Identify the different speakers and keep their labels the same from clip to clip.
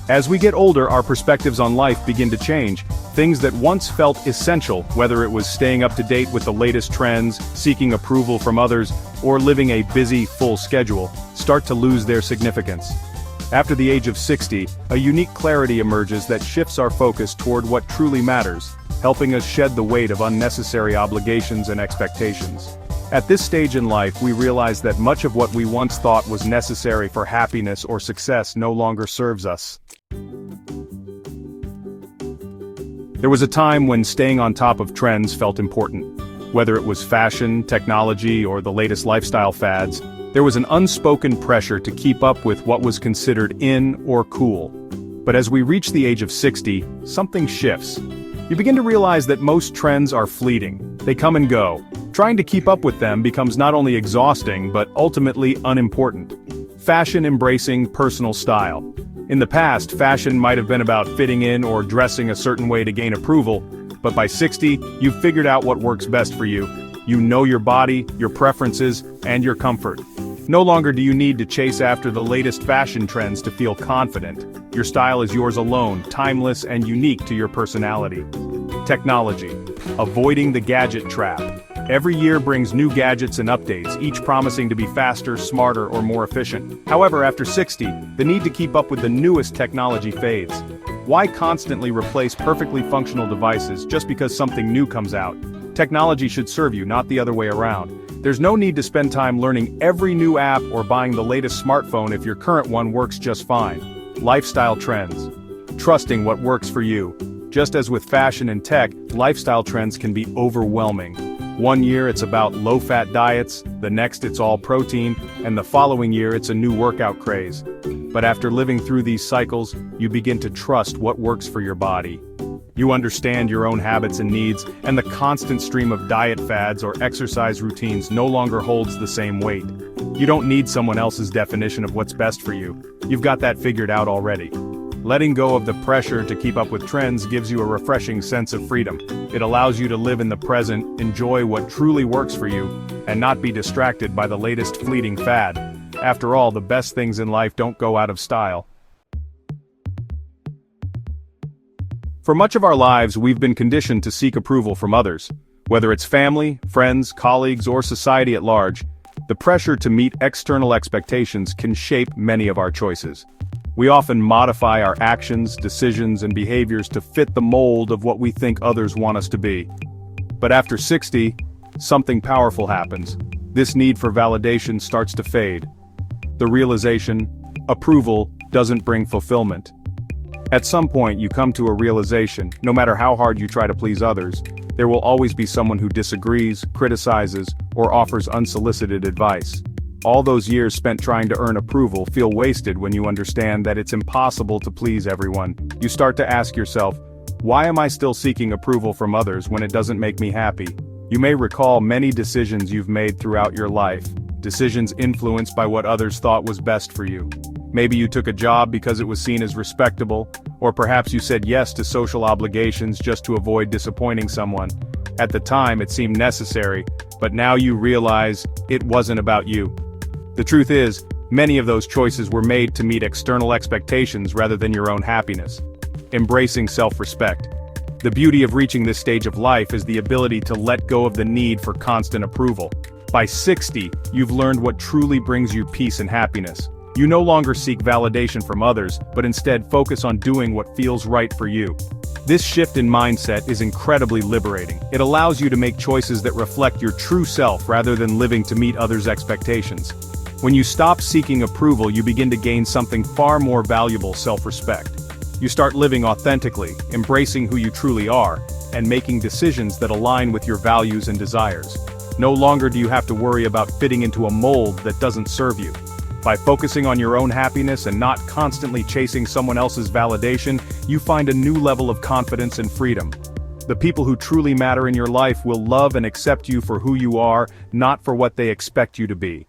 Speaker 1: As we get older, our perspectives on life begin to change. Things that once felt essential, whether it was staying up to date with the latest trends, seeking approval from others, or living a busy, full schedule, start to lose their significance. After the age of 60, a unique clarity emerges that shifts our focus toward what truly matters, helping us shed the weight of unnecessary obligations and expectations. At this stage in life, we realize that much of what we once thought was necessary for happiness or success no longer serves us. There was a time when staying on top of trends felt important. Whether it was fashion, technology, or the latest lifestyle fads, there was an unspoken pressure to keep up with what was considered in or cool. But as we reach the age of 60, something shifts. You begin to realize that most trends are fleeting. They come and go. Trying to keep up with them becomes not only exhausting but ultimately unimportant. Fashion embracing personal style. In the past, fashion might have been about fitting in or dressing a certain way to gain approval, but by 60, you've figured out what works best for you. You know your body, your preferences, and your comfort. No longer do you need to chase after the latest fashion trends to feel confident. Your style is yours alone, timeless and unique to your personality. Technology. Avoiding the gadget trap. Every year brings new gadgets and updates, each promising to be faster, smarter, or more efficient. However, after 60, the need to keep up with the newest technology fades. Why constantly replace perfectly functional devices just because something new comes out? Technology should serve you, not the other way around. There's no need to spend time learning every new app or buying the latest smartphone if your current one works just fine. Lifestyle trends. Trusting what works for you. Just as with fashion and tech, lifestyle trends can be overwhelming. One year it's about low-fat diets, the next it's all protein, and the following year it's a new workout craze. But after living through these cycles, you begin to trust what works for your body. You understand your own habits and needs, and the constant stream of diet fads or exercise routines no longer holds the same weight. You don't need someone else's definition of what's best for you. You've got that figured out already. Letting go of the pressure to keep up with trends gives you a refreshing sense of freedom. It allows you to live in the present, enjoy what truly works for you, and not be distracted by the latest fleeting fad. After all, the best things in life don't go out of style. For much of our lives, we've been conditioned to seek approval from others. Whether it's family, friends, colleagues, or society at large, the pressure to meet external expectations can shape many of our choices. We often modify our actions, decisions, and behaviors to fit the mold of what we think others want us to be. But after 60, something powerful happens. This need for validation starts to fade. The realization, approval doesn't bring fulfillment. At some point you come to a realization, no matter how hard you try to please others, there will always be someone who disagrees, criticizes, or offers unsolicited advice. All those years spent trying to earn approval feel wasted when you understand that it's impossible to please everyone. You start to ask yourself, why am I still seeking approval from others when it doesn't make me happy? You may recall many decisions you've made throughout your life, decisions influenced by what others thought was best for you. Maybe you took a job because it was seen as respectable, or perhaps you said yes to social obligations just to avoid disappointing someone. At the time it seemed necessary, but now you realize it wasn't about you. The truth is, many of those choices were made to meet external expectations rather than your own happiness. Embracing self-respect. The beauty of reaching this stage of life is the ability to let go of the need for constant approval. By 60, you've learned what truly brings you peace and happiness. You no longer seek validation from others, but instead focus on doing what feels right for you. This shift in mindset is incredibly liberating. It allows you to make choices that reflect your true self rather than living to meet others' expectations. When you stop seeking approval, you begin to gain something far more valuable: self-respect. You start living authentically, embracing who you truly are, and making decisions that align with your values and desires. No longer do you have to worry about fitting into a mold that doesn't serve you. By focusing on your own happiness and not constantly chasing someone else's validation, you find a new level of confidence and freedom. The people who truly matter in your life will love and accept you for who you are, not for what they expect you to be.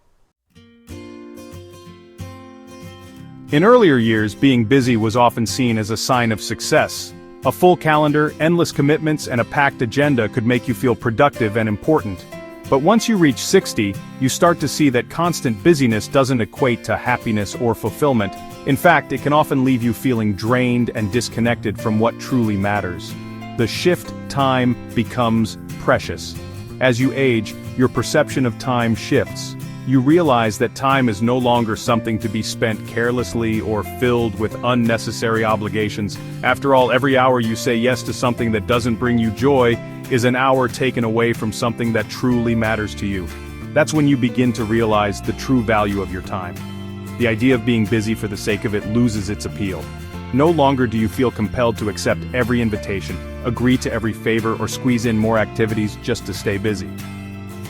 Speaker 1: In earlier years, being busy was often seen as a sign of success. A full calendar, endless commitments, and a packed agenda could make you feel productive and important. But once you reach 60, you start to see that constant busyness doesn't equate to happiness or fulfillment. In fact, it can often leave you feeling drained and disconnected from what truly matters. The shift time becomes precious. As you age, your perception of time shifts. You realize that time is no longer something to be spent carelessly or filled with unnecessary obligations. After all, every hour you say yes to something that doesn't bring you joy is an hour taken away from something that truly matters to you. That's when you begin to realize the true value of your time. The idea of being busy for the sake of it loses its appeal. No longer do you feel compelled to accept every invitation, agree to every favor, or squeeze in more activities just to stay busy.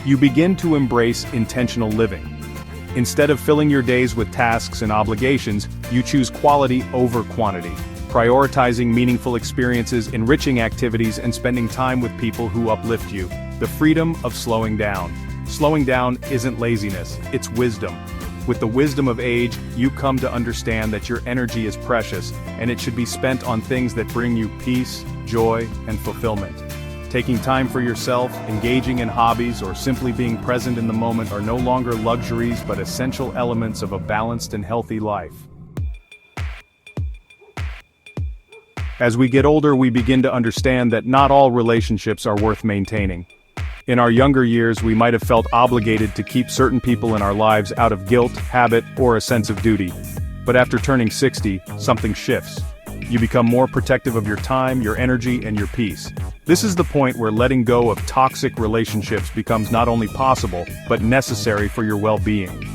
Speaker 1: You begin to embrace intentional living. Instead of filling your days with tasks and obligations, you choose quality over quantity, prioritizing meaningful experiences, enriching activities, and spending time with people who uplift you. The freedom of slowing down. Slowing down isn't laziness, it's wisdom. With the wisdom of age, you come to understand that your energy is precious, and it should be spent on things that bring you peace, joy, and fulfillment. Taking time for yourself, engaging in hobbies, or simply being present in the moment are no longer luxuries but essential elements of a balanced and healthy life. As we get older, we begin to understand that not all relationships are worth maintaining. In our younger years, we might have felt obligated to keep certain people in our lives out of guilt, habit, or a sense of duty. But after turning 60, something shifts. You become more protective of your time, your energy, and your peace. This is the point where letting go of toxic relationships becomes not only possible, but necessary for your well-being.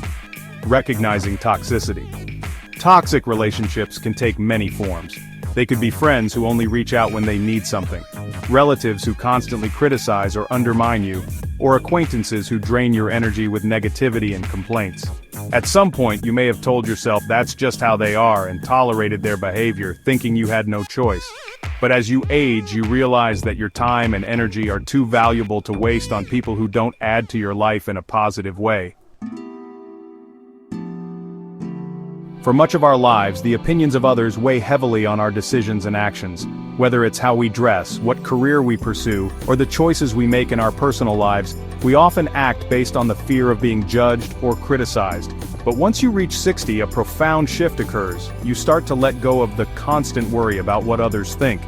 Speaker 1: Recognizing toxicity. Toxic relationships can take many forms. They could be friends who only reach out when they need something, relatives who constantly criticize or undermine you, or acquaintances who drain your energy with negativity and complaints. At some point, you may have told yourself that's just how they are and tolerated their behavior, thinking you had no choice. But as you age, you realize that your time and energy are too valuable to waste on people who don't add to your life in a positive way. For much of our lives, the opinions of others weigh heavily on our decisions and actions. Whether it's how we dress, what career we pursue, or the choices we make in our personal lives, we often act based on the fear of being judged or criticized. But once you reach 60, a profound shift occurs. You start to let go of the constant worry about what others think.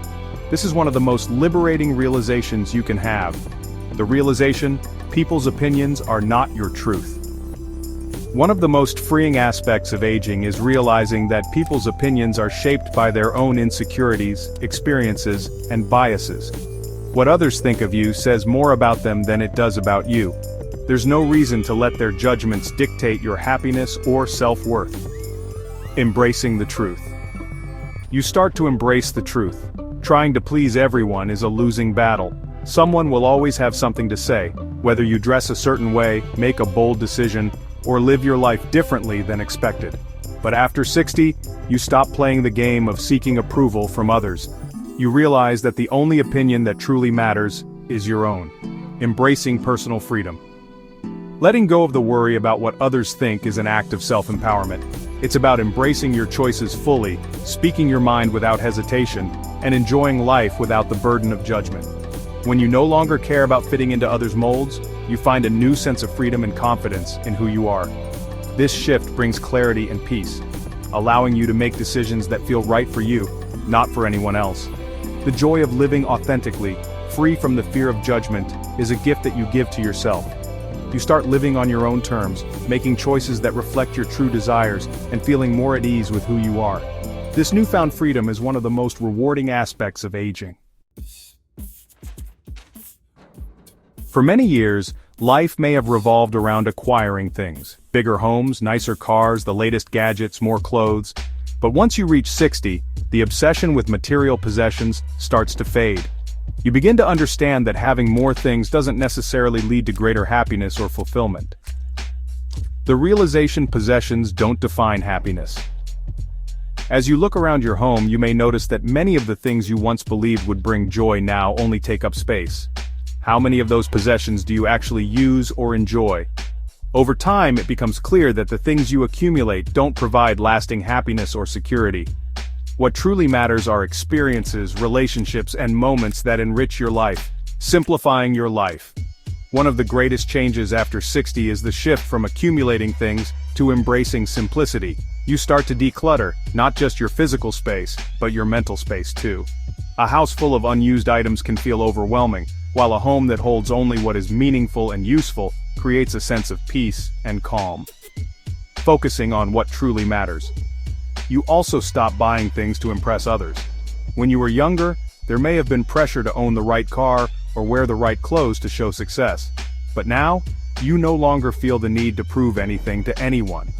Speaker 1: This is one of the most liberating realizations you can have. The realization, people's opinions are not your truth. One of the most freeing aspects of aging is realizing that people's opinions are shaped by their own insecurities, experiences, and biases. What others think of you says more about them than it does about you. There's no reason to let their judgments dictate your happiness or self-worth. Embracing the truth. You start to embrace the truth. Trying to please everyone is a losing battle. Someone will always have something to say, whether you dress a certain way, make a bold decision, or live your life differently than expected. But after 60, you stop playing the game of seeking approval from others. You realize that the only opinion that truly matters is your own. Embracing personal freedom. Letting go of the worry about what others think is an act of self-empowerment. It's about embracing your choices fully, speaking your mind without hesitation, and enjoying life without the burden of judgment. When you no longer care about fitting into others' molds, you find a new sense of freedom and confidence in who you are. This shift brings clarity and peace, allowing you to make decisions that feel right for you, not for anyone else. The joy of living authentically, free from the fear of judgment, is a gift that you give to yourself. You start living on your own terms, making choices that reflect your true desires, and feeling more at ease with who you are. This newfound freedom is one of the most rewarding aspects of aging. For many years, life may have revolved around acquiring things. Bigger homes, nicer cars, the latest gadgets, more clothes. But once you reach 60, the obsession with material possessions starts to fade. You begin to understand that having more things doesn't necessarily lead to greater happiness or fulfillment. The realization possessions don't define happiness. As you look around your home, you may notice that many of the things you once believed would bring joy now only take up space. How many of those possessions do you actually use or enjoy? Over time, it becomes clear that the things you accumulate don't provide lasting happiness or security. What truly matters are experiences, relationships, and moments that enrich your life, simplifying your life. One of the greatest changes after 60 is the shift from accumulating things to embracing simplicity. You start to declutter, not just your physical space, but your mental space too. A house full of unused items can feel overwhelming, while a home that holds only what is meaningful and useful creates a sense of peace and calm. Focusing on what truly matters. You also stop buying things to impress others. When you were younger, there may have been pressure to own the right car or wear the right clothes to show success. But now, you no longer feel the need to prove anything to anyone.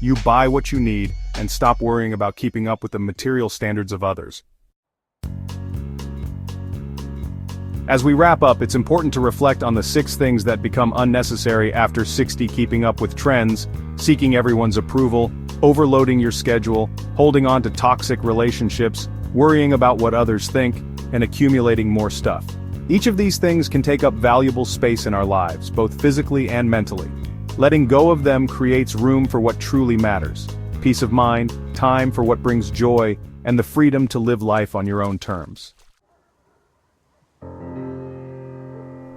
Speaker 1: You buy what you need and stop worrying about keeping up with the material standards of others. As we wrap up, it's important to reflect on the 6 things that become unnecessary after 60: keeping up with trends, seeking everyone's approval, overloading your schedule, holding on to toxic relationships, worrying about what others think, and accumulating more stuff. Each of these things can take up valuable space in our lives, both physically and mentally. Letting go of them creates room for what truly matters: peace of mind, time for what brings joy, and the freedom to live life on your own terms.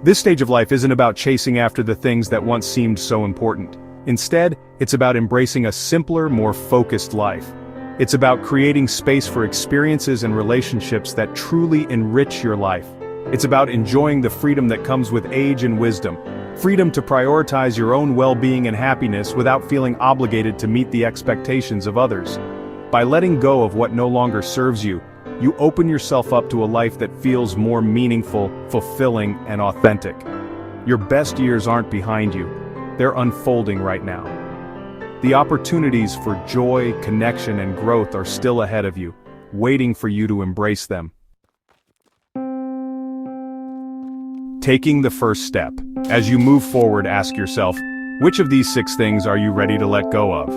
Speaker 1: This stage of life isn't about chasing after the things that once seemed so important. Instead, it's about embracing a simpler, more focused life. It's about creating space for experiences and relationships that truly enrich your life. It's about enjoying the freedom that comes with age and wisdom. Freedom to prioritize your own well-being and happiness without feeling obligated to meet the expectations of others. By letting go of what no longer serves you, you open yourself up to a life that feels more meaningful, fulfilling, and authentic. Your best years aren't behind you. They're unfolding right now. The opportunities for joy, connection, and growth are still ahead of you, waiting for you to embrace them. Taking the first step. As you move forward, ask yourself, which of these 6 things are you ready to let go of?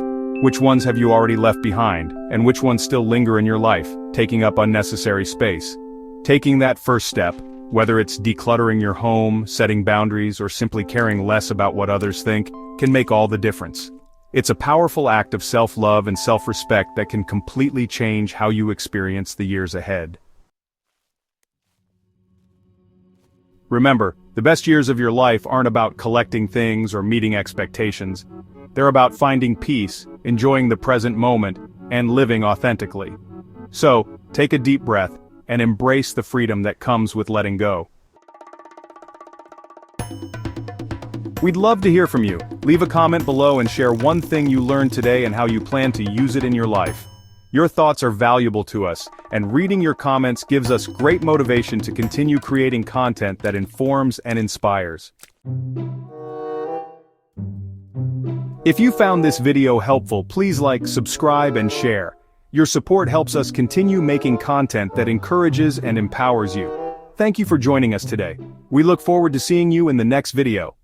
Speaker 1: Which ones have you already left behind, and which ones still linger in your life, taking up unnecessary space? Taking that first step, whether it's decluttering your home, setting boundaries, or simply caring less about what others think, can make all the difference. It's a powerful act of self-love and self-respect that can completely change how you experience the years ahead. Remember, the best years of your life aren't about collecting things or meeting expectations. They're about finding peace, enjoying the present moment, and living authentically. So, take a deep breath and embrace the freedom that comes with letting go. We'd love to hear from you. Leave a comment below and share one thing you learned today and how you plan to use it in your life. Your thoughts are valuable to us, and reading your comments gives us great motivation to continue creating content that informs and inspires. If you found this video helpful, please like, subscribe, and share. Your support helps us continue making content that encourages and empowers you. Thank you for joining us today. We look forward to seeing you in the next video.